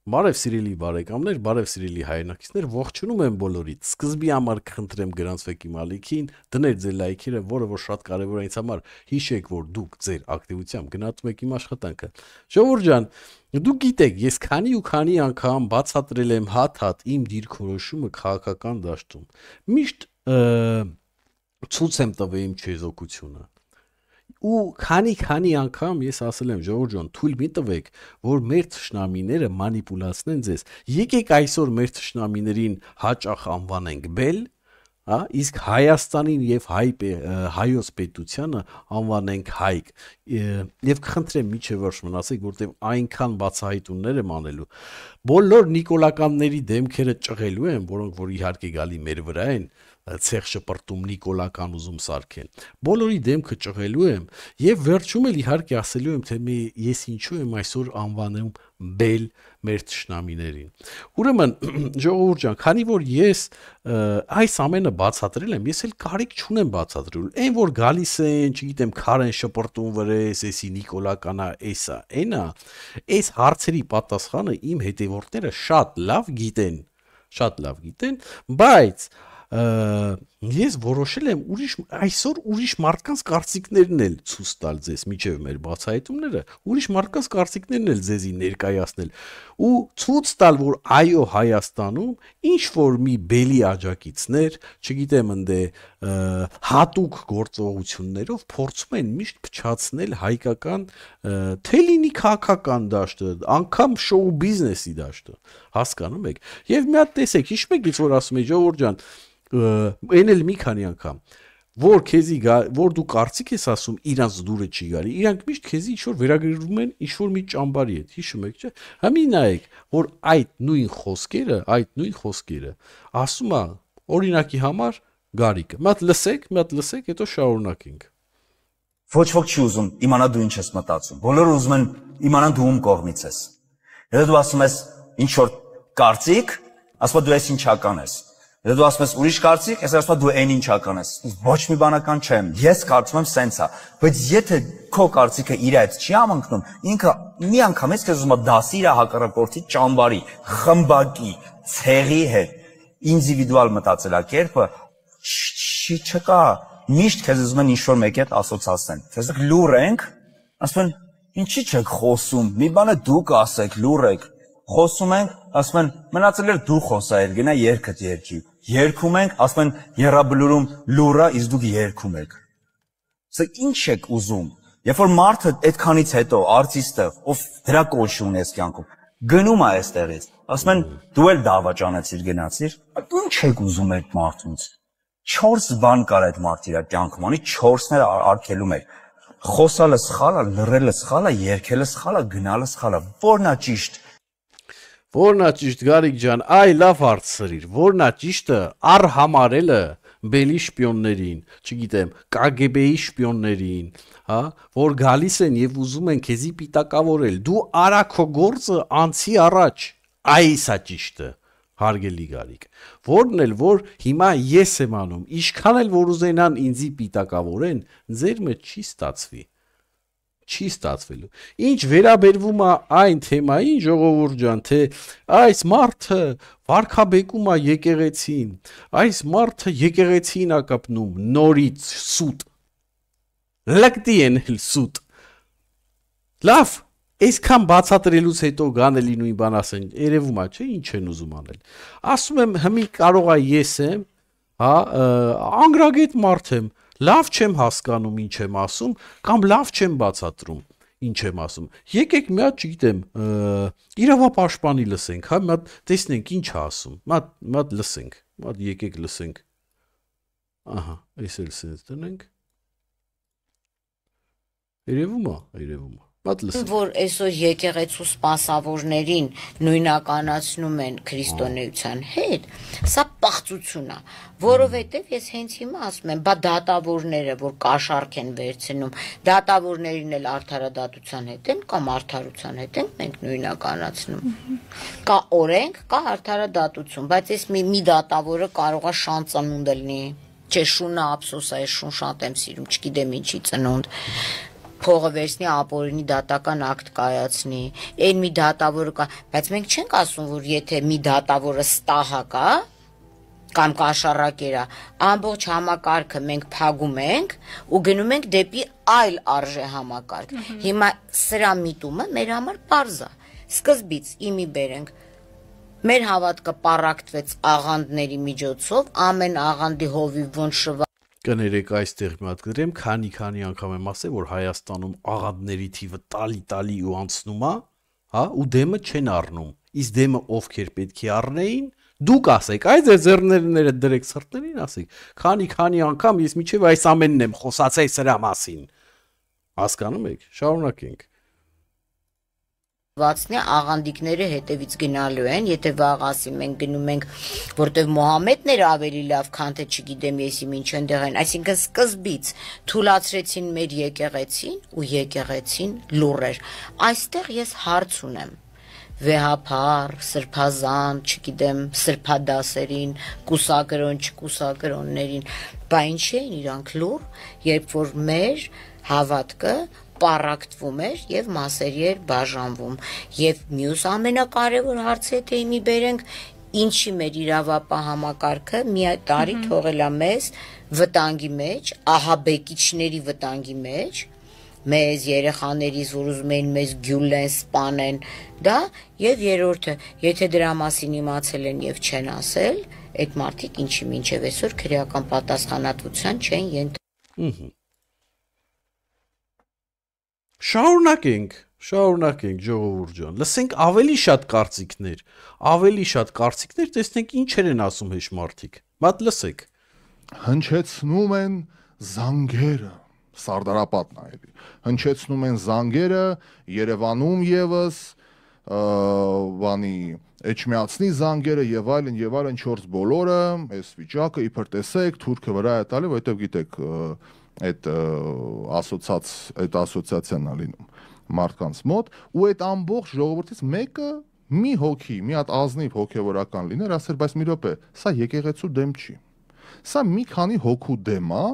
Բարև սիրելի բարեկամներ, բարև սիրելի հայրենակիցներ, ողջունում եմ բոլորիդ։ Սկզբի համար կխնդրեմ գրանցվեք իմ ալիքին, դներ ձեր լայքերը, որը որ շատ կարևոր է ինձ համար։ Հիշեք, որ դուք ձեր ակտիվությամբ գնահատում եք իմ աշխատանքը։ Ժողովուրդ ջան, դուք գիտեք, ես քանի ու քանի անգամ բացատրել եմ հատ-հատ իմ դիրքորոշումը քաղաքական դաշտում։ Միշտ ցույց եմ տվել իմ չեզոքությունը։ Ու քանի անգամ ես ասել եմ ժողովուրդ ջան, թույլ մի տվեք, որ մեր թշնամիները մանիպուլացնեն ձեզ։ Եկեք այսօր մեր թշնամիներին հաճախ անվանենք բել, հա, իսկ Հայաստանին եւ հայոց պետությանը անվանենք հայք։ Եվ կխնդրեմ միջև վերջ մնացեք, որտեղ այնքան բացահայտումներ եմ անելու։ Բոլոր նիկոլականների դեմքերը ճղելու եմ, որոնք որ իհարկե գալի մեր վրա են, ցեղ շպրտում նիկոլական ուզում սարքեն։ Բոլորի դեմքը ճղելու եմ եւ վերջում էլ իհարկե ասելու եմ, թե ես ինչու եմ այսօր անվանում բել մեր թշնամիներին։ Ուրեմն ժողովուրդ ջան, քանի որ ես այս ամենը բացատրել եմ, ես էլ կարիք չունեմ բացատրել։ Այն որ գալիս են, չգիտեմ, քար են շպրտում վրես, էսի նիկոլականա, էսա, այնա, այս հարցերի պատասխանը իմ հետևորդները շատ լավ գիտեն, բայց ես որոշել եմ այսօր ուրիշ մարդկանց կարծիքներն էլ ցույց տալ ձեզ միջև մեր բացահայտումները, ուրիշ մարդկանց կարծիքներն էլ ձեզի ներկայացնել ու ցույց տալ, որ այո Հայաստանում ինչ որ մի բելի աջակիցներ, չգիտեմ ընդ հատուկ գործողություններով փորձում են միշտ փչացնել հայկական թե լինի քաղաքական դաշտը, անգամ շոու բիզնեսի դաշտը, հասկանում եք։ Եվ մի հատ տեսեք, հիշում եք, որ ասում եմ ժողովուրդ ջան, այն էլ մի քանի անգամ, որ դու կարծիք ես ասում, իրանց դուրը չի գալի, իրանք միշտ քեզի ինչ-որ վերագրվում են ինչ-որ մի ճամբարի հետ, հիշում եք, չէ՞։ Համի նայեք, որ այդ նույն խոսքերը ասում է օրինակի համար Գարիկը։ Մի հատ լսեք, հետո շարունակենք։ Ոչ ոք չի ուզում իմանա դու ինչ ես մտածում։ Բոլորը ուզում են իմանան դու ում կողմից ես։ Եթե դու ասում ես ինչ որ կարծիք, ասում դու ես ինչական ես։ Եթե դու ասում ես ուրիշ կարծիք, ես ասում դու այն ինչական ես։ Ոչ մի բանական չեմ։ Ես կարծում եմ սենց է, բայց եթե քո կարծիքը իր հետ չի համընկնում, ինքը մի անգամից քեզ ուզում է դասի իր հակառակորդի ճամբարի, խմբակի, ցեղի հետ, ինդիվիդուալ մտածելակերպը չկա։ Միշտ քեզ ուզում են ինչ-որ մեկի հետ ասոցացնեն։ Տեսեք լուր ենք, ասում են ինչի՞ չեք խոսում, մի բանը դուք ասեք, լուր եք։ Խոսում ենք, ասում են մնացել էր դու խոսայր, գնա երգդ երգի։ Երգում ենք, ասում են եռաբլուրում լուրա, իսկ դուք երգում եք։ Սա ինչ եք ուզում։ Երբ որ մարդը այդքանից հետո արտիստը, ով դրա կոչի ունես կյանքում, գնում է այստեղից, ասում են դու էլ դավաճանեցիր գնացիր, դու ինչ եք ուզում այդ մարդուց։ 4 բան կար այդ մարդի իր կյանքում, անի 4-ները արգելում էր։ Խոսալը սխալ է, լռելը սխալ է, երգելը սխալ է, գնալը սխալ է։ Որն է ճիշտ։ Որն է ճիշտ Գարիկ ջան, այ լավ հարցրիր, որն է ճիշտը արհամարելը բելի շպիոններին, չգիտեմ, KGB-ի շպիոններին, հա, որ գալիս են եւ ուզում են քեզի պիտակավորել։ Դու արա քո գործը անցի առաջ։ Այս է ճիշտը, հարգելի Գարիկ։ Որն էլ որ հիմա ես եմ անում, ինչքան էլ որ ուզենան ինձի պիտակավորեն, ձեր մեջ չի ստացվի։ Չի ստացվելու։ Ինչ վերաբերվում է այն թեմային ժողովուրդ ջան, թե այս մարդը վարքաբեկում է եկեղեցին, այս մարդը եկեղեցին է կապնում նորից սուտ։ Լկտի են սուտ։ Լավ, այսքան բացատրելուց հետո գանելի նույն բան ասեն, երևում է, չէ՞, ինչ են ուզում անել։ Ասում եմ, հիմի կարող է ես եմ, հա, անգրագետ մարդ եմ, լավ չեմ հասկանում ինչ եմ ասում, կամ լավ չեմ բացատրում ինչ եմ ասում։ Եկեք մի հատ, չգիտեմ, իրավապաշտպանի լսենք, հա, մի հատ տեսնենք ինչ է ասում։ Մի հատ լսենք, մի հատ եկեք լսենք։ Ահա, այս էլ սենց դնենք։ Երևում է։ Որ այսօր եկեղեցու սպասավորներին նույնականացնում են քրիստոնեության հետ, սա պաղծություն է, որովհետև ես հենց հիմա ասում եմ, բա դատավորները, որ կաշառք են վերցնում, դատավորներին էլ արդարադատության հետ են կամ արդարության հետ են մենք նույնականացնում։ Կա օրենք, կա արդարադատություն, բայց այս մի դատավորը կարող է շան ծնունդ լինի, չէ, շունը ափսոս է, շուն շատ եմ սիրում, չգիտեմ ինչի ծնունդ։ փողը վերցնի ապօրինի դատական ակտ կայացնի, այն մի դատավորը կա, բայց մենք չենք ասում, որ եթե մի դատավորը ստահակ է, կամ կաշառակերա, ամբողջ համակարգը մենք փակում ենք ու գնում ենք դեպի այլ արժե համակարգ։ Հիմա սրա միտումը մեր համար պարզ է։ Սկզբից իմի բերենք մեր հավատքը պարակտվեց աղանդների միջոցով, ամեն աղանդի հովիվ ոնց շվա Կներեք այստեղ մի հատ գրեմ, քանի անգամ եմ ասել, որ Հայաստանում աղանդների թիվը տալի ու անցնում է, հա, ու դեմը չեն առնում։ Իսկ դեմը ովքեր պետք է առնեին, դուք ասեք, այ ձեր ձեռներները դրեք սրտերին, ասեք, քանի անգամ ես միջև այս ամենն եմ խոսացել սրա մասին։ Հասկանում եք, շարունակենք։ Վացնի աղանդիկները հետևից գնալու են, եթե վաղ ասի մենք գնում ենք, որտեվ Մոհամեդն էր ավելի լավ, քան թե չգիտեմ եսի ինչ այնտեղ են, այսինքն սկզբից թուլացրեցին մեր եկեղեցին ու եկեղեցին լուռ էր։ Այստեղ ես հարց ունեմ վեհափառ, սրբազան, չգիտեմ, սրբադասերին, կուսակրոն, չկուսակրոններին, բա ինչի են իրանք լուռ, երբ որ մեր հավատքը պարակտվում էր եւ մասերի էր բաժանվում եւ մյուս ամենակարևոր հարցը թե իմի բերենք ինչի մեր իրավապահ համակարգը մի տարի թողելա մեզ վտանգի մեջ, ահաբեկիչների վտանգի մեջ, մեզ երեխաներից որ ուզում են մեզ գյուլեն, սպանեն, դա եւ երրորդը, եթե դրա մասին իմացել են եւ չեն ասել, այդ մարդիկ ինչի մինչեւ այսօր քրեական պատասխանատվության չեն ենթարկվում։ Շարունակենք, ժողովուրդ ջան, լսենք ավելի շատ կարծիքներ, տեսնենք ինչեր են ասում հեշմարթիկ, մատ լսեք։ Հնչեցնում են զանգերը, Սարդարապատն է էլի, հնչեցնում են զանգերը, Երևանում եւս, բանի, Էջմիածնի զանգերը եւ այլն 4 բոլորը, այս վիճակը իբր տեսեք, թուրքը վրա է տալի, որովհետեւ գիտեք, այդ ասոցիացիան է լինում մարդկանց մոտ ու այդ ամբողջ ժողովրդից մեկը մի հոգի, մի հատ ազնիվ հոգևորական լիներ, ասեր, բայց մի րոպե, սա եկեղեցու դեմ չի։ Սա մի քանի հոգու դեմ է,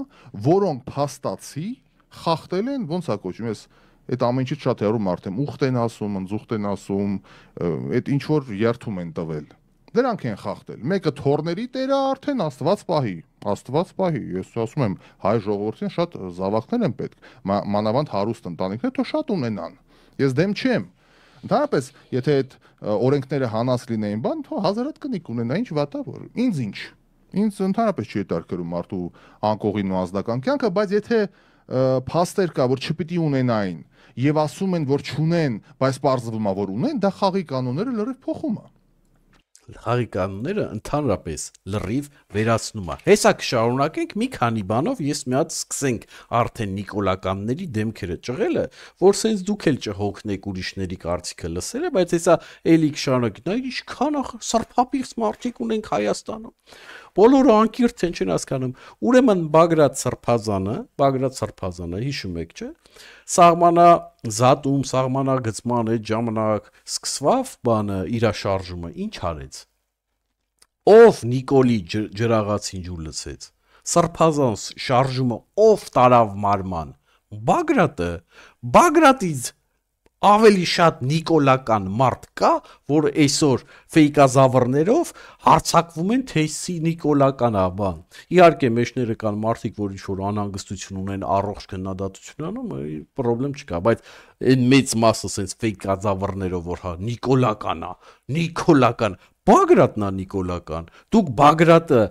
որոնք փաստացի խախտել են, ոնց է կոչվում, ես այդ ամեն ինչից շատ հեռու մարդ եմ, ուխտ են ասում, ընձուխտ են ասում, այդ ինչ որ երթում են տվել։ Դրանք են խախտել։ Մեկը թորների տերը արդեն Աստված պահի, ես ասում եմ, հայ ժողովրդին շատ զավակներ են պետք, մանավանդ հարուստ ընտանիքներ, թող շատ ունենան։ Ես դեմ չեմ։ Ընդհանրապես, եթե այդ օրենքները հանած լինեին, բան, թող հազարատ կնիկ ունենա, ինչ վատա որ։ Ինձ ընդհանրապես չի հետաքրքրում մարդու անկողին ու ազնական կյանքը, բայց եթե փաստեր կա, որ չպիտի ունենային եւ ասում են, որ չունեն, բայց պարզվում է, որ ունեն, դա խաղի կանոնները լրիվ փոխում է։ Խաղի կանոնները ընդհանրապես լրիվ վերացնում է։ Հեսա կշարունակենք մի քանի բանով, ես մի հատ սկսենք արդեն նիկոլականների դեմքերը ճղելը, որ սենց դուք էլ չհոգնեք ուրիշների կարծիքը լսելը, բայց հեսա էլի կշարունակենք, նա ինչքան սրբապիղծ մարդիկ ունենք Հայաստանում։ Բոլորը անկիրթ են, չեն հասկանում։ Ուրեմն Բագրատ Սրբազանը, հիշում եք, չէ՞։ Սաղմանազատում, սաղմանագծման այդ ժամանակ սկսվավ բանը իր շարժումը, ինչ արեց։ Ով Նիկոլի ջրաղացին ջուր լցեց։ Սրբազան շարժումը ով տարավ մարման։ Բագրատից ավելի շատ նիկոլական մարդ կա, որ այսօր ֆեյկազավրներով հարցակվում են, թե սի նիկոլական է բան։ Իհարկե մեջները կան մարդիկ, որ ինչ-որ անհանգստություն ունեն, առողջ քննադատություն անում, պրոբլեմ չկա, բայց այն մեծ մասը սենց ֆեյկազավրներով, որ հա նիկոլական, Բագրատն է նիկոլական, դուք Բագրատը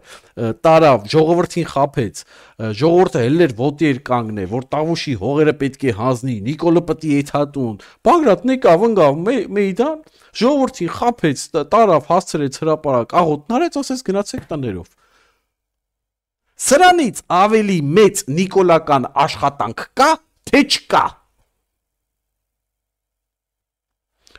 տարավ, ժողովրդին խաբեց, ժողովուրդը հելներ ոտի էր կանգնե, որ Տավուշի հողերը պետք է հանձնի, Նիկոլը պտի եթատուն, Բագրատն եկավ ընկավ մեյդան, ժողովրդին խաբեց, տարավ, հասցրեց հրապարակ, աղոթն արեց, ասես գնացեք տներով։ Սրանից ավելի մեծ նիկոլական աշխատանք կա, թե չկա։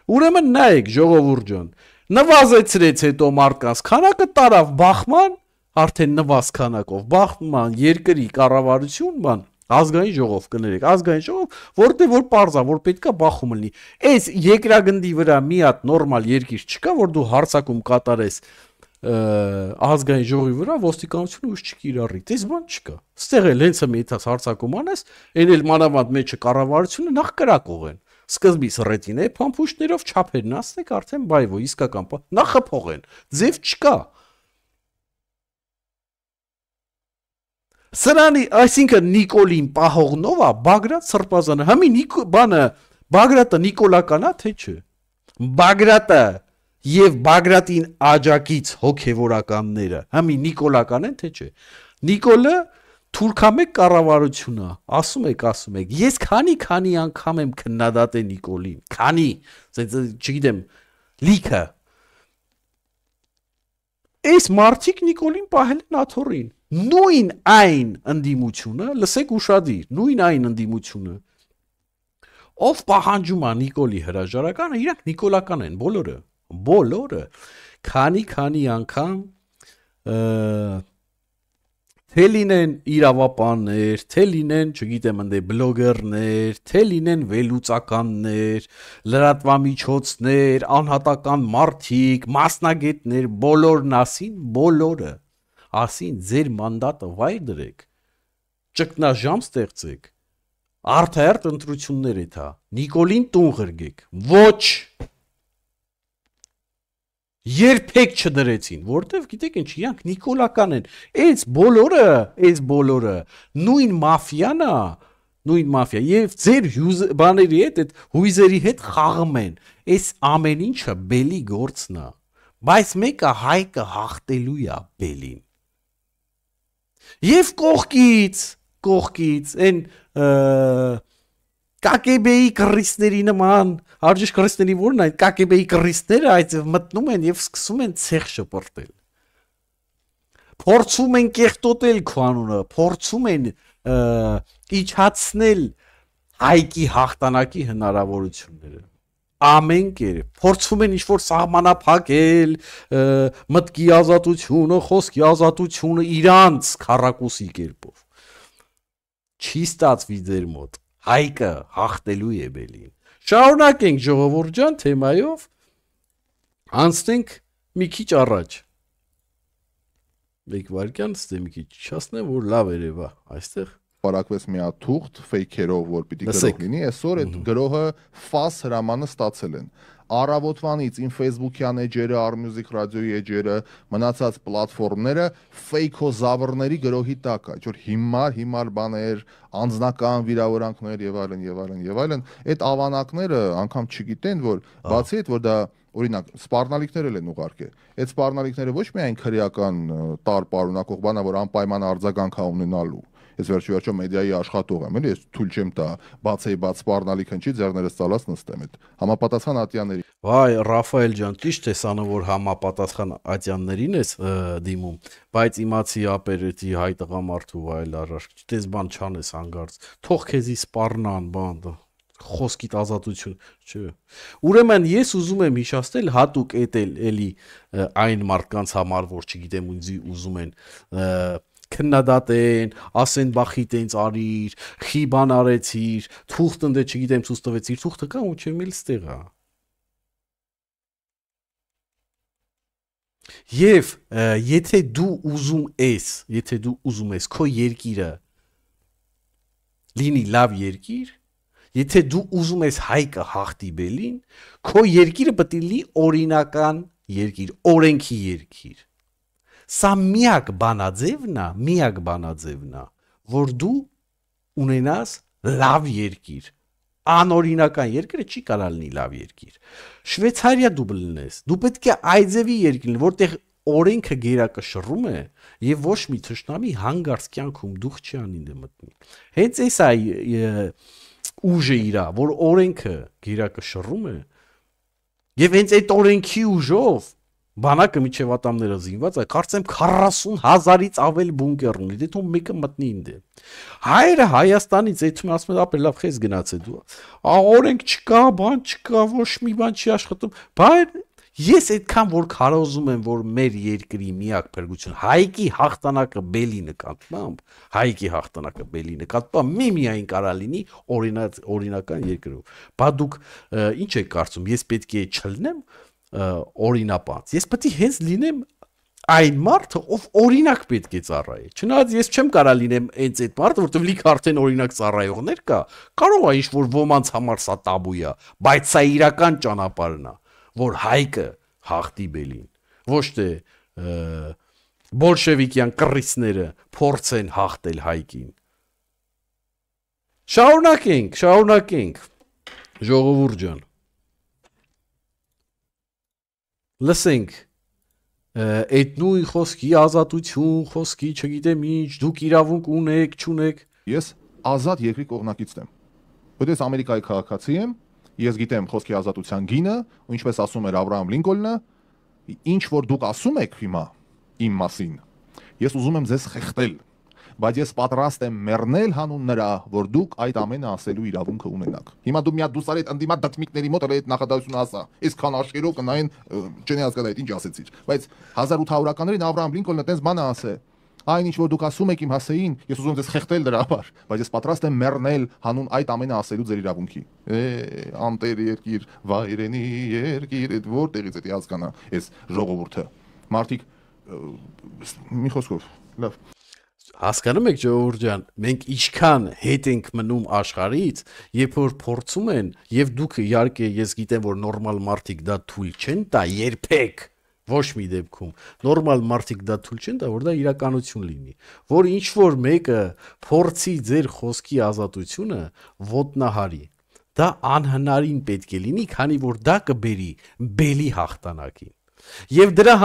Ուրեմն նայեք ժողովուրդ ջան, նվազեցրեց հետո մարդկանց քանակը տարավ բախման, արդեն նվազ քանակով, բախման երկրի կառավարություն բան, ազգային ժողով կներեք, ազգային ժողով, որտեղ որ պարզա, որ պետքա բախում լինի։ Այս երկրագնդի վրա մի հատ նորմալ երկիր չկա, որ դու հարցակում կատարես, ազգային ժողովի վրա ոստիկանությունը ուժ չկիրառի, դες բան չկա։ Ստեղ էլ հենց մի դաս հարցակում անես, այն էլ մանավանդ մեջը կառավարությունը նախ կրակող են։ Սկզբից ռետին է, փամփուշտներով չափերն ասնեք արդեն բայվո իսկական նախ խփող են։ Ձև չկա։ Սրանի, այսինքն Նիկոլին պահողնով է Բագրատ Սրբազանը, համի բանը Բագրատը Նիկոլական է, թե չէ։ Բագրատը եւ Բագրատին աջակից հոգեվորականները համի Նիկոլական են, թե չէ։ Նիկոլը թուրքամեկ կառավարություն է, ասում եք, ես քանի անգամ եմ քննադատել Նիկոլին, քանի, չգիտեմ, լիքը։ Այս մարդիկ Նիկոլին պահել են աթոռին։ Նույն այն ընդդիմությունը, լսեք ուշադիր, նույն այն ընդդիմությունը, ով պահանջում է Նիկոլի հրաժարականը, իրանք նիկոլական են, բոլորը, քանի անգամ թե լինեն իրավապաններ, թե լինեն, չգիտեմ, ընդ բլոգերներ, թե լինեն վերլուծականներ, լրատվամիջոցներ, անհատական մարդիկ, մասնագետներ, բոլորը ասին ձեր մանդատը վայր դրեք, ճգնաժամ ստեղծեք, արդարտ ընտրություններ է թա, Նիկոլին տուն ղրգեք, ոչ, երբեք չդրեցին, որտեվ գիտեք ինչ, իրանք նիկոլական են, այս բոլորը, նույն մաֆիա, եւ ձեր բաների հետ, այդ հույզերի հետ խաղում են, այս ամեն ինչը բելի գործն է, բայց մեկը հայկը հաղթելու է բելին, եւ կողքից, այն կակեբեի կռիստների նման, արժիշ կռիստների որն այդ կակեբեի կռիստները այդ մտնում են եւ սկսում են ցեղ շպրտել։ Փորձում են կեղտոտել քո անունը, փորձում են իջացնել հայկի հաղթանակի հնարավորությունները։ Ամեն կերպ փորձում են ինչ-որ սահմանափակել մտքի ազատությունը, խոսքի ազատությունը իրանց քառակուսի կերպով։ Չի ստացվի ձեր մոտ։ Հայկը հաղթելու է բելին։ Շարունակենք ժողովուրդ ջան թեմայով, անցնենք մի քիչ առաջ։ Մեկ վարքյան ստե մի քիչ չասնեմ, որ լավ երևա այստեղ։ Պարակվեց մի հատ թուղթ ֆեյքերով, որ պիտի գրող լինի, այսօր այդ գրողը ֆաս հրամանը ստացել են։ Առավոտվանից իմ Facebook-յան էջերը, Armusic ռադիոյի էջերը, մնացած պլատֆորմները ֆեյքոզավրների գրողի տակ է, որ հիմար բաներ, անձնական վիրավորանքներ եւ այլն, այդ ավանակները անգամ չգիտեն, որ բացի այդ, որ դա օրինակ սպառնալիքներ են ուղարկել։ Այդ սպառնալիքները ոչ միայն քրեական տար պարունակող բան է, որ անպայման արձագանք ունենալու։ Ես վերջի մեդիայի աշխատող եմ, էլի, ես թույլ չեմ տա բաց սպառնալիք հնչի, ձեռներս ծալած նստեմ այդ համապատասխան ատյանների։ Վայ, Ռաֆայել ջան, ճիշտ է սանը, որ համապատասխան ատյաններին ես դիմում, բայց իմացի ապերետի հայ տղամարդու վայել առաջ, դες բան չանես հանգարց, թող քեզի սպառնան բան, խոսքիդ ազատություն, չէ։ Ուրեմն ես ուզում եմ հիշեցնել հատուկ էլի այն մարդկանց համար, որ չգիտեմ ինձ ուզում են քննադատեն, ասեն բախի տենց արիր, խի բան արեցիր, թուղթ ընդ չգիտեմ ցույց տվեցիր, թուղթը կա ու չեմ էլ ստեղ է։ Եվ եթե դու ուզում ես քո երկիրը լինի լավ երկիր, եթե դու ուզում ես հայկը հաղթի բելին, քո երկիրը պետք է լինի օրինական երկիր, օրենքի երկիր։ Սա միակ բանաձևն է, որ դու ունենաս լավ երկիր, անօրինական երկիրը չի կարող լինի լավ երկիր։ Շվեյցարիա դու բլնես, դու պետք է այձևի երկիր, որտեղ օրենքը գերակշռում է եւ ոչ մի թշնամի հանգարց կյանքում դուխ չի անին մտնի։ Հենց էս է ուժը իրա, որ օրենքը գերակշռում է եւ հենց այդ օրենքի ուժով բանակը միջև ատամները զինված է, կարծեմ 40,000-ից ավել բունկեր ունի, դե թող մեկը մտնի ինձ։ Հայերը Հայաստանից այդում ասում են, ապա լավ քեզ գնացե դու։ Օրենք չկա, բան չկա, ոչ մի բան չի աշխատում։ Բայց ես այդքան որ քարոզում եմ, որ մեր երկրի միակ փրկություն հայկի հաղթանակը բելի նկատմամբ միայն կարա լինի օրինական երկրով։ Բա դուք ինչ եք կարծում, ես պետք է չլնեմ օրինապանց։ Ես պետք է հենց լինեմ այն մարդը, ով օրինակ պետք է ծառայի։ Չնայած ես չեմ կարա լինեմ հենց այդ մարդը, որտեղ լիք արդեն օրինակ ծառայողներ կա, կարող է ինչ-որ ոմանց համար սա տաբու է, բայց սա իրական ճանապարհն է, որ հայկը հաղթի բելին, ոչ թե բոլշևիկյան կռիցները փորձեն հաղթել հայկին։ Շարունակենք, ժողովուրդ ջան։ Լսենք այդ նույն խոսքի ազատություն, խոսքի չգիտեմ ինչ, դուք իրավունք ունեք, չունեք։ Ես ազատ երկրի կողմնակիցն եմ։ Որտեղ ես Ամերիկայի քաղաքացի եմ, ես գիտեմ խոսքի ազատության գինը, ու ինչպես ասում էր Աբրահամ Լինկոլնը, ինչ որ դուք ասում եք հիմա իմ մասին, ես ուզում եմ ձեզ խեղդել, բայց ես պատրաստ եմ մեռնել հանուն նրա, որ դուք այդ ամենը ասելու իրավունքը ունենաք։ Հիմա դու մի հատ դուսար այդ ընդդիմաց դատմիկների մոտ այդ նախադասությունը ասա, այսքան աշխերով կնային, չեն հասկանա այդ ինչ ասեցիր, բայց 1800-ականներին Աբրահամ Լինկոլնը տես բան ասե, այն ինչ որ դուք ասում եք իմ հասեին, ես ուզում եմ ձեզ խեղդել դրա համար, բայց ես պատրաստ եմ մեռնել հանուն այդ ամենը ասելու ձեր իրավունքի։ Անտեր երկիր, վայրենի երկիր, այդ որտեղից է հասկանա այս ժողովուրդը։ Մարդիկ մի խոսքով, լավ։ Հասկանում եք ժողովուրդ ջան, մենք ինչքան հետ ենք մնում աշխարհից, երբ որ փորձում են, եւ դուք իհարկե ես գիտեմ, որ նորմալ մարդիկ դա թույլ չեն տա երբեք, ոչ մի դեպքում նորմալ մարդիկ դա թույլ չեն տա, որ դա իրականություն լինի, որ ինչ որ մեկը փորձի ձեր խոսքի ազատությունը ոտնահարի, դա անհնարին պետք է լինի, քանի որ դա կբերի բելի հաղթանակին։ Եվ դրա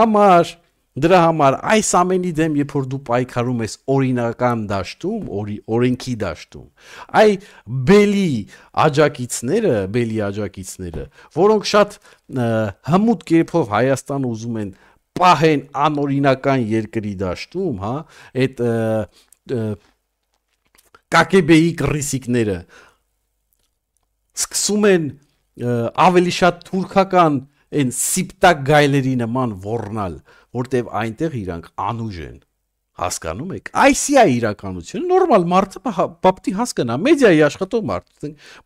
համար այս ամենի դեմ, երբ որ դու պայքարում ես օրինական դաշտում, օրենքի դաշտում, այ բելի աջակիցները, որոնք շատ հմուտ կերպով Հայաստանը ուզում են պահեն անօրինական երկրի դաշտում, հա, այդ կակեբեի կռիսիկները սկսում են ավելի շատ թուրքական այն սիպտակ գայլերի նման ոռնալ, որտեվ այնտեղ իրանք անուժ են, հասկանում եք, այսի է իրականությունը, նորմալ մարդը պապտի հասկանա, մեդիայի աշխատող մարդ,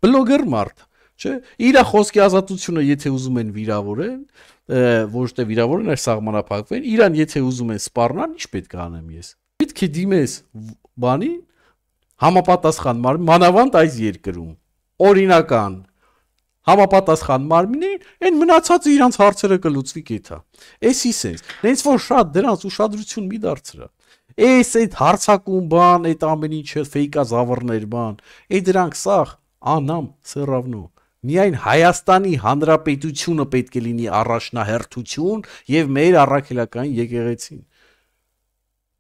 բլոգեր մարդ, չէ, իր խոսքի ազատությունը եթե ուզում են վիրավորեն, ոչ թե վիրավորեն, այլ սահմանափակվեն, իրան եթե ուզում են սպառնան, ինչ պետք է անեմ ես։ Պետք է դիմես բանին, համապատասխան մանավանդ այս երկրում, օրինական համապատասխան մարմինին, այն մնացածը իրանց հարցերը կլուծվի կեթա։ Էսի սենց, նենց որ շատ դրանց ուշադրություն մի դարձրա։ Էս այդ հարցակում բան, այդ ամեն ինչը ֆեյկա զավռներ բան, այդ դրանք սաղ անամ սերավնու։ Միայն Հայաստանի Հանրապետությունը պետք է լինի առաջնահերթություն եւ մեր առաքելական եկեղեցին։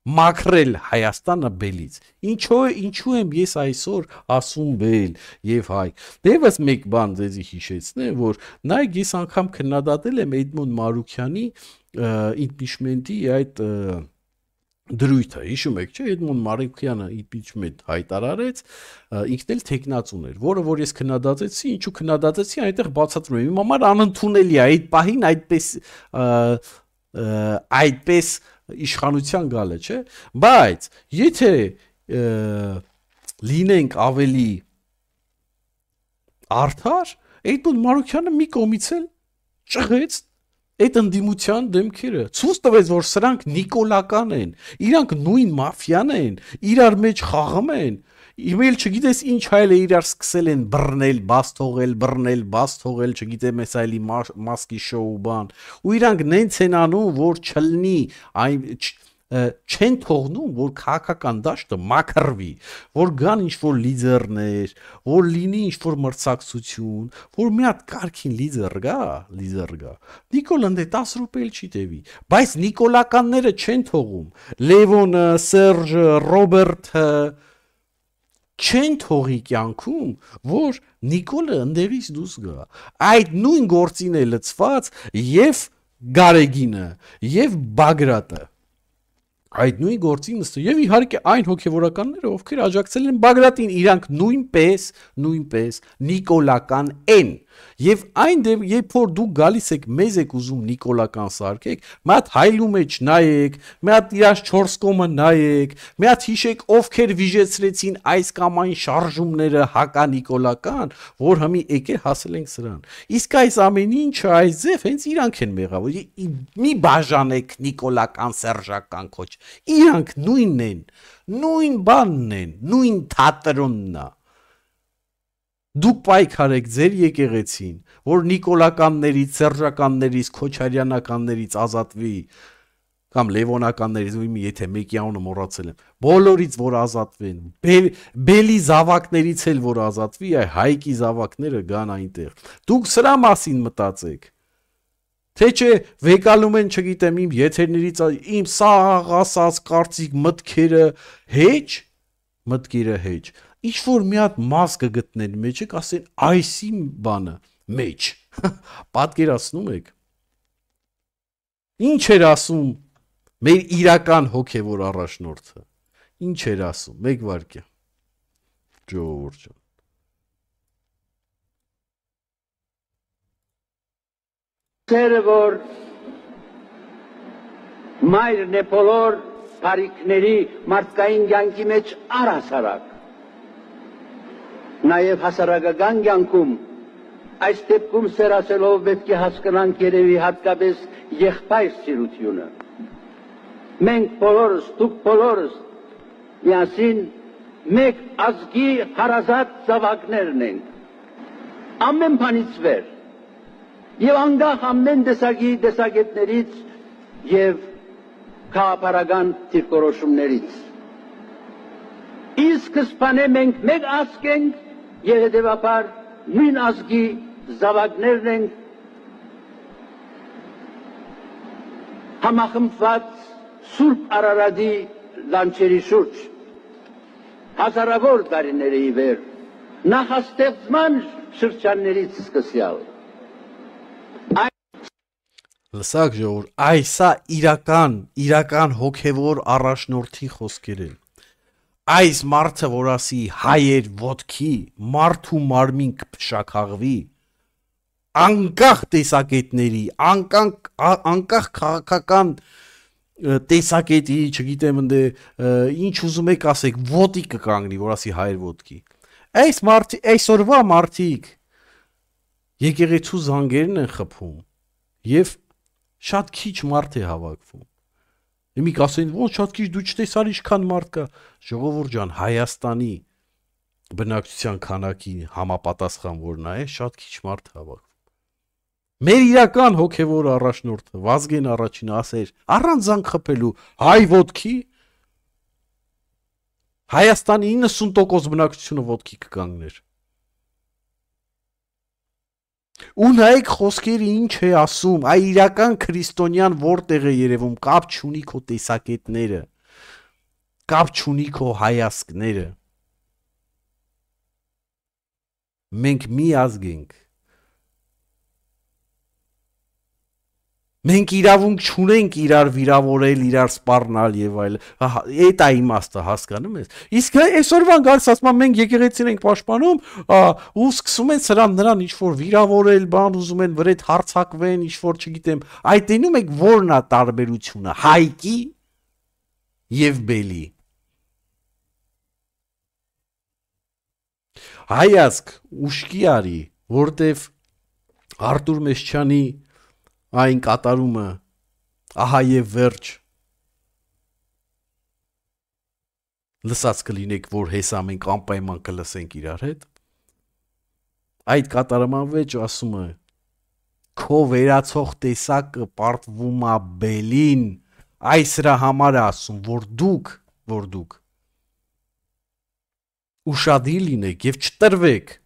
Մաքրել Հայաստանը բելից։ Ինչու եմ ես այսօր ասում բել եւ հայ։ Դեվս մեկ բան ձեզի հիշեցնեմ, որ նայեք ես անգամ քննադատել եմ Էդմոն Մարուքյանի իմպիչմենտի այդ դրույթը, հիշում եք, չէ՞, Էդմոն Մարուքյանը իմպիչմենտ հայտարարեց, ինքն էլ տեխնացուն էր, որը որ ես քննադատեցի, ինչու քննադատեցի, այնտեղ բացատրում եմ, իմ համար անընդունելի է այդ պահին այդպես իշխանության գալը, չէ, բայց եթե լինենք ավելի արդար, Էդմոն Մարուքյանը մի կողմից էլ ճղեց այդ ընդդիմության դեմքերը, ցույց տվեց, որ սրանք նիկոլական են, իրանք նույն մաֆիան են, իրար մեջ խաղում են, իմել չգիտես ինչ հայել է իրար սկսել են բռնել, բաց թողել, չգիտեմ ես այլի մասկի շոու բան, ու իրանք նենց են անում, որ չլնի, չեն թողնում, որ քաղաքական դաշտը մաքրվի, որ գան ինչ-որ լիդերներ, որ լինի ինչ-որ մրցակցություն, որ մի հատ կարգին լիդեր գա, Նիկոլան դե 10 ռուպել չի տևի, բայց նիկոլականները չեն թողում, Լևոնը, Սերժը, Ռոբերտը, չեն թողի կյանքում, որ Նիկոլը ընդեղից դուրս գա, այդ նույն գործին է լծված և Գարեգինը, և Բագրատը, այդ նույն գործի նստել եւ իհարկե այն հոգեվորականները, ովքեր աջակցել են Բագրատին, իրանք նույնպես նիկոլական են։ Եվ այն դեպ, երբ որ դուք գալիս եք մեզ եք ուզում նիկոլական սարքեք, մի հատ հայլու մեջ նայեք, մի հատ իրաց 4 կոմը նայեք, մի հատ հիշեք ովքեր վիժեցրեցին այս կամ այն շարժումները հականիկոլական, որ հիմի եկել հասել ենք սրան։ Իսկ այս ամեն ինչը այս ձև հենց իրանք են մեղավոր։ Մի բաժանեք նիկոլական սերժական քոչ։ Իրանք նույնն են, նույն բանն են, նույն թատրոնն է։ Դուք պայքարեք ձեր եկեղեցին, որ նիկոլականներից, սերժականներից, քոչարյանականներից ազատվի, կամ լևոնականներից, եթե մեկի անունը մոռացել եմ, բոլորից որ ազատվեն, բելի զավակներից էլ որ ազատվի, այ հայկի զավակները գան այնտեղ։ Դուք սրա մասին մտածեք։ Թե չէ վեկալում են, չգիտեմ, իմ եթերներից իմ սաղ ասած կարծիք մտքերը հեչ։ Ինչ որ մի հատ մաս կգտնեն մեջը, կասեն այսի բանը մեջ։ Պատկերացնում եք։ Ինչ էր ասում մեր իրական հոգևոր առաջնորդը։ Ինչ էր ասում։ Մեկ վարկյա։ Ժողովուրդ ջան։ Սերը որ մայրն է բոլոր բարիքների մարդկային կյանքի մեջ առհասարակ, նաև հասարակական կյանքում այս դեպքում սերասելով պետք է հասկանանք երևի հատկապես եղբայր սիրությունը։ Մենք բոլորս, դուք բոլորս միասին մեկ ազգի հարազատ զավակներն ենք։ Ամեն բանից վեր եւ անգախ ամեն տեսակի տեսակետներից եւ քաղաքական դիրքորոշումներից։ Իսկ սկզբանե մենք մեկ ազգ ենք եւ հետեւաբար նույն ազգի զավակներն ենք, համախմբված Սուրբ Արարատի լանջերի շուրջ հազարավոր տարիների ի վեր նախաստեղծման շրջաններից սկսյալ։ Լսակ ժողովուրդ, այսա իրական հոգևոր առաջնորդի խոսքեր են։ Այս մարդը, որ ասի հայեր ոտքի, մարդու մարմին կփշաքաղվի, անկախ տեսակետների, անկախ քաղաքական տեսակետի, չգիտեմ ընդ ինչ ուզում եք ասեք, ոտի կկանգնի, որ ասի հայեր ոտքի։ Այսօրվա մարդիկ եկեղեցու զանգերն են խփում եւ շատ քիչ մարդ է հավաքվում։ Իմի կասեն, ո՞նց շատ քիչ դու չտեսար ինչքան մարդ կա։ Ժողովուրդ ջան, Հայաստանի բնակչության քանակի համապատասխան որ նա է, շատ քիչ մարդ հավաքվում։ Մեր իրական հոգևոր առաջնորդը Վազգեն առաջինը ասեր, առանց խփելու հայ ոտքի Հայաստանի 90% բնակչությունը ոտքի կկանգներ։ Ու նայեք խոսքերը ինչ է ասում, այ իրական քրիստոնյան որտեղ է երևում, կապ չունի քո տեսակետները, կապ չունի քո հայացքները։ Մենք մի ազգ ենք։ Մենք իրավունք չունենք իրար վիրավորել, իրար սպառնալ եւ այլ։ Այդ է իմաստը, հասկանում ես։ Իսկ այսօրվան գալիս ասում մենք եկեղեցին ենք պաշտպանում, ու սկսում են նրան ինչ որ վիրավորել, բան ուզում են վրեդ հարցակվեն, ինչ որ չգիտեմ։ Այդ դնում եք որն է տարբերությունը հայկի եւ բելի։ Հայացք ուշքի արի, որտեվ Արտուր Մեսչյանի այն կատարումը ահա եւ վերջ լսած կլինեք, որ հեսա մենք անպայման կլսենք իրար հետ։ Այդ կատարման վեճ ասում է քո վերացող տեսակը պարտվում է բելին, այս սրա համար է ասում, որ դուք ուշադիր լինեք եւ չտրվեք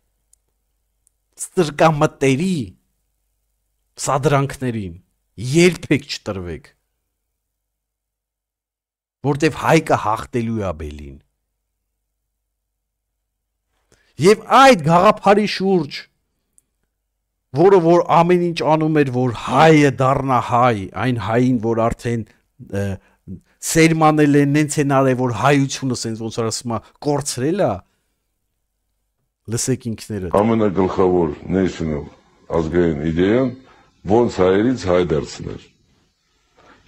ստրկամտերի սադրանքներին, երբեք չտրվեք, որտեվ հայկը հաղթելու է բելին։ Եվ այդ գաղափարի շուրջ, որը որ ամեն ինչ անում էր, որ հայը դառնա հայ, այն հային, որ արդեն սերմանել են, նենց են արել, որ հայությունը սենց ոնց որ ասում է, կորցրել է։ Լսեք ինքներդ։ Ամենագլխավոր national ազգային իդեան ոնց հայերից հայ դարձնել։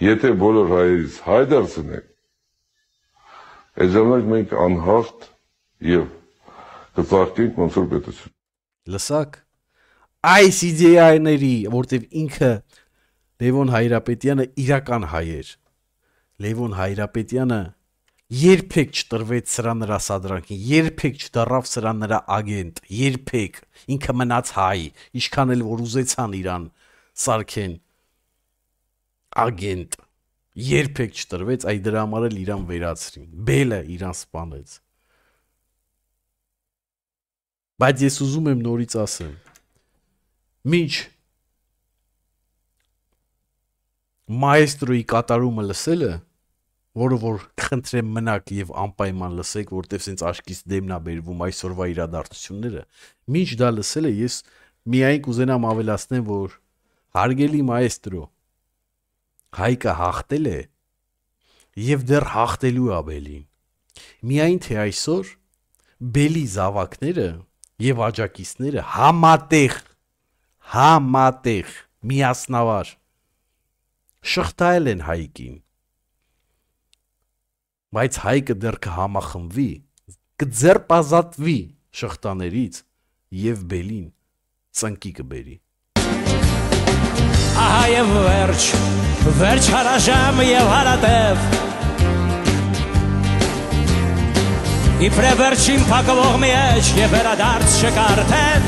Եթե բոլոր հայերից հայ դարձնենք, այդ ժամանակ մենք անհաղթ եւ կծաղկենք ոնց որ պետություն։ Լսակ, այս իդեաների, որտեվ ինքը Լևոն Հայրապետյանը իրական հայ էր։ Լևոն Հայրապետյանը երբեք չտրվեց սրա նրա սադրանքին, երբեք չդառավ սրա նրա ագենտ, երբեք ինքը մնաց հայ, ինչքան էլ որ ուզեցան իրան սարքեն ագենտ, երբեք չտրվեց, այ դրա համար էլ իրան վերացրին, բելը իրան սպանեց։ Բայց ես ուզում եմ նորից ասեմ, մինչ մայստրոյի կատարումը լսելը, որը որ խնդրեմ մնաք եւ անպայման լսեք, որտեվ սենց աշկից դեմն է բերվում այսօրվա իրադարձությունները, մինչ դա լսելը ես միայն կուզենամ ավելացնեմ, որ հարգելի մայստրո, Հայկը հաղթել է եւ դեռ հաղթելու է Բելին։ Միայն թե այսօր Բելի զավակները եւ աջակիցները համատեղ միասնավոր շղթայել են Հայկին, բայց Հայկը դեռ կհամախմբվի, կձերբազատվի շղթաներից եւ Բելին ծնկի կբերի։ Ահա եւ վերջ հարաժամ եւ հարատև Իբրե վերջին փակվող մի էջ եւ վերադարձ շկարթեն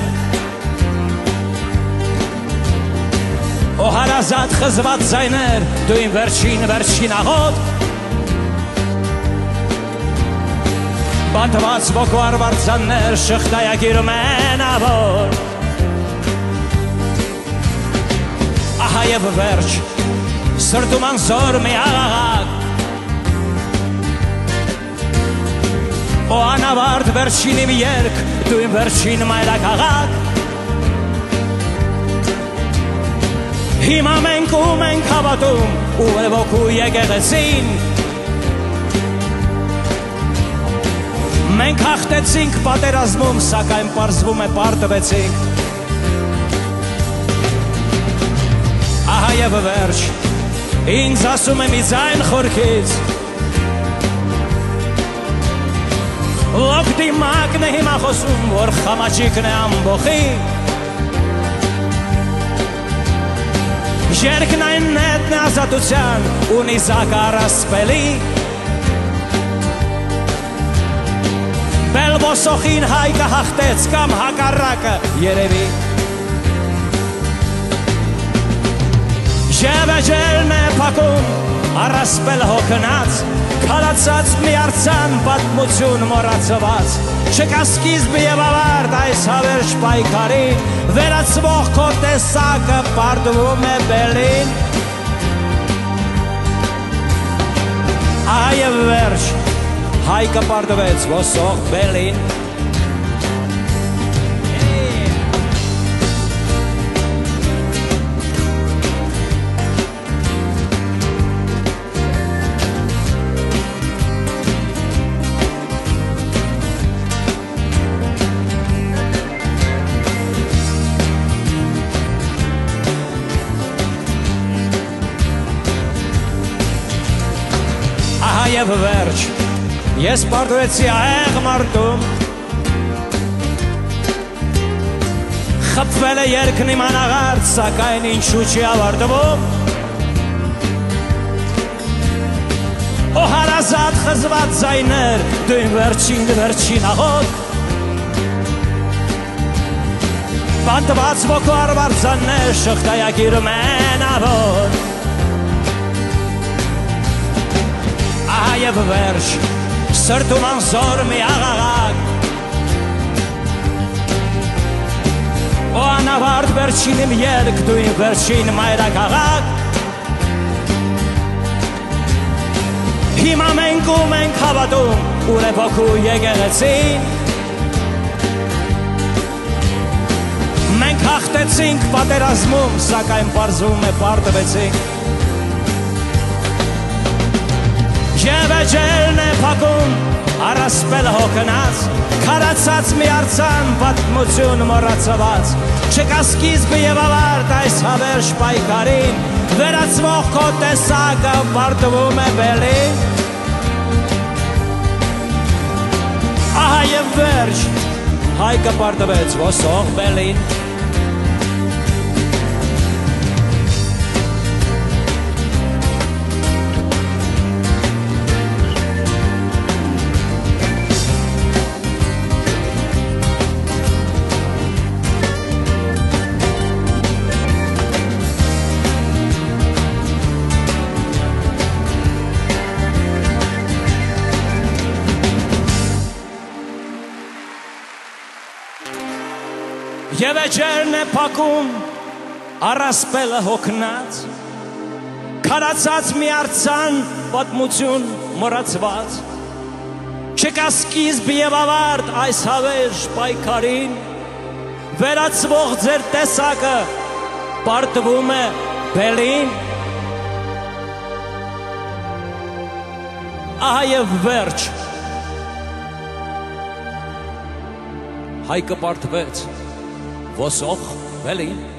Օ հարազատ խզված ձայներ դու իմ վերջին աղոտ Բանտված ոգու արվարձաններ շղթայագիրում են ավոր Ահա եւ վերջ սրտում անզոր մի աղաղակ Օ անավարդ վերջին իմ երկ դու իմ վերջին մայրաքաղաք Հիմա մենք ու մենք հավատում ու ոգու եկեղեցին Մենք հաղթեցինք պատերազմում, սակայն պարզվում է պարտվեցինք Ահա եւ վերջ, ինձ ասում է մի ձայն խորքից Ոգտի մակն է հիմա խոսում, որ խամաճիկն է ամբոխի Երկն այն նետն է ազատության ու նիզակը առասպելի Բելբոսոխին Հայկը հաղթեց կամ հակառակը երևի Ժևեջելն է պակում, առասպել հոգնած Քալացած մի արցան պատմություն մորացված Չկա սկիզբ և ավարտ այս հավերժ պայքարին Վերացվող քո տեսակը պարտվում է Բելին Այ վերջ Հայկը պարտվեց ոսող Բելին Եվ վերջ, ես պարտվեցի ահեղ մարդում Խպվել է երկն իմ անաղարդ, սակայն ինչու չի ավարտվում Օ հարազատ խզված ձայներ, դու իմ վերջին աղոտ Բանտված ոգու արվարձաններ, շղթայագիրում են ավոր Եվ վերջ, սրտում անզոր մի աղաղակ Օ անավարդ վերջին իմ երկ, դու իմ վերջին մայրաքաղաք Հիմա մենք ու մենք հավատում, ուր է ոգու եկեղեցին Մենք հաղթեցինք պատերազմում, սակայն պարզվում է պարտվեցինք Եվ էջերն է փակում առասպել հոգնած Քարացած մի արձան պատմություն մոռացված Չկա սկիզբ եւ ավարտ այս հավերժ պայքարին Վերացվող քո տեսակը պարտվում է բելին Ահա եւ վերջ Հայկը պարտվեց ոսող բելին Եվ էջերն է փակում առասպելը հոգնած Քարացած մի արձան պատմություն մոռացված Չկա սկիզբ եւ ավարտ այս հավերժ պայքարին Վերացվող ձեր տեսակը պարտվում է բելին Ահա եւ վերջ Հայկը պարտվեց ոսող բելին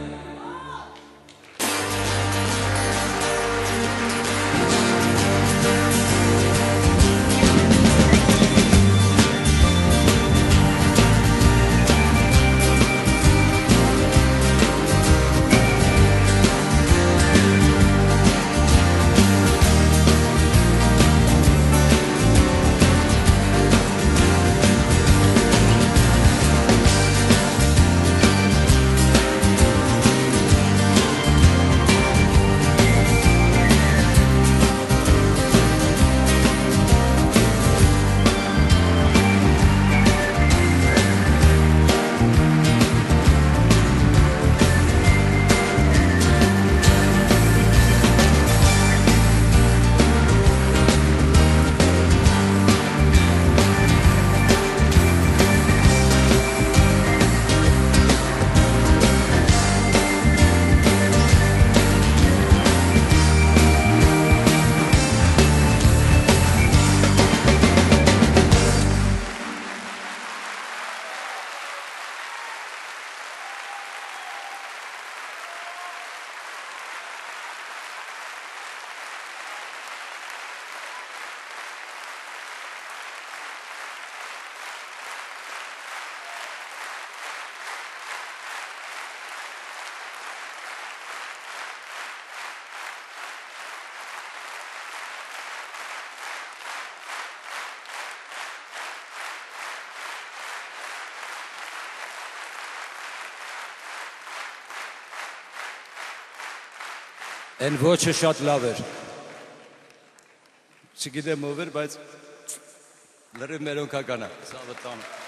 Են ոչը շատ լավ էր Չգիտեմ ով էր, բայց լրիվ մերոնք հականա Սա վտանը